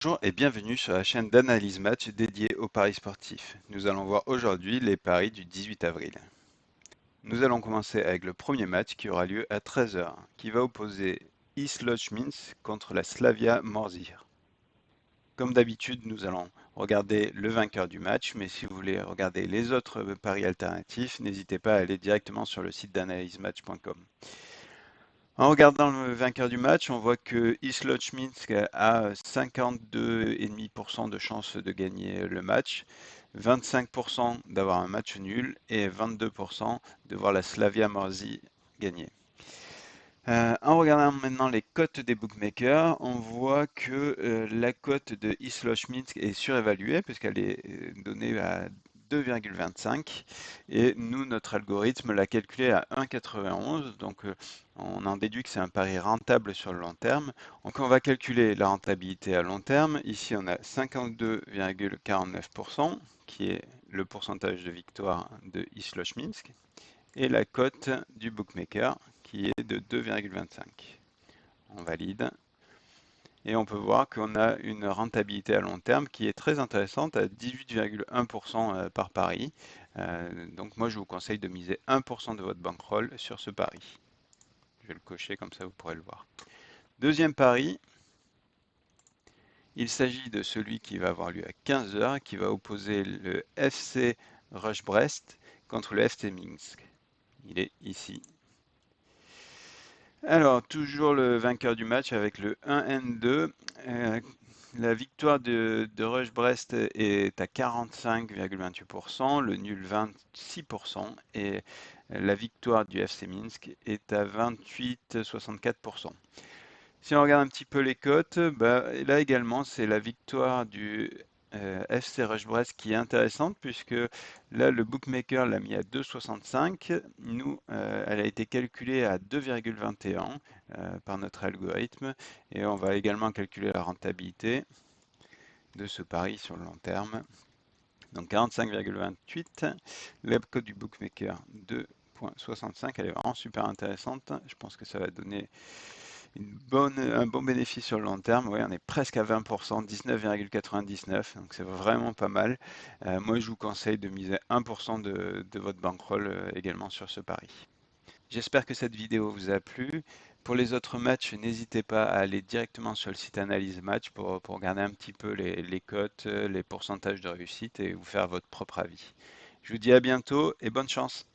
Bonjour et bienvenue sur la chaîne d'analyse match dédiée aux paris sportifs. Nous allons voir aujourd'hui les paris du 18 avril. Nous allons commencer avec le premier match qui aura lieu à 13 heures, qui va opposer Isloch Minsk contre la Slavia Morzir. Comme d'habitude, nous allons regarder le vainqueur du match, mais si vous voulez regarder les autres paris alternatifs, n'hésitez pas à aller directement sur le site d'analysematch.com. En regardant le vainqueur du match, on voit que Isloch Minsk a 52,5% de chances de gagner le match, 25% d'avoir un match nul et 22% de voir la Slavia Morzi gagner. En regardant maintenant les cotes des bookmakers, on voit que la cote de Isloch Minsk est surévaluée puisqu'elle est donnée à 2,25 et nous, notre algorithme l'a calculé à 1,91. Donc on en déduit que c'est un pari rentable sur le long terme. Donc on va calculer la rentabilité à long terme. Ici, on a 52,49% qui est le pourcentage de victoire de Isloch Minsk et la cote du bookmaker qui est de 2,25. On valide et on peut voir qu'on a une rentabilité à long terme qui est très intéressante à 18,1% par pari. Donc moi je vous conseille de miser 1% de votre bankroll sur ce pari. Je vais le cocher comme ça vous pourrez le voir. Deuxième pari, il s'agit de celui qui va avoir lieu à 15 heures, qui va opposer le FC Rush Brest contre le FC Minsk. Il est ici. Alors, toujours le vainqueur du match avec le 1N2. Euh, la victoire de Rush Brest est à 45,28%, le nul 26% et la victoire du FC Minsk est à 28,64%. Si on regarde un petit peu les cotes, bah, là également c'est la victoire du FC Rush Brest qui est intéressante puisque là le bookmaker l'a mis à 2,65. Nous, elle a été calculée à 2,21 par notre algorithme et on va également calculer la rentabilité de ce pari sur le long terme. Donc 45,28. La cote du bookmaker 2,65. Elle est vraiment super intéressante. Je pense que ça va donner un bon bénéfice sur le long terme. Oui, on est presque à 20%, 19,99, donc c'est vraiment pas mal. Moi, je vous conseille de miser 1% de votre bankroll également sur ce pari. J'espère que cette vidéo vous a plu. Pour les autres matchs, n'hésitez pas à aller directement sur le site Analyse Match pour regarder un petit peu les cotes, les pourcentages de réussite et vous faire votre propre avis. Je vous dis à bientôt et bonne chance.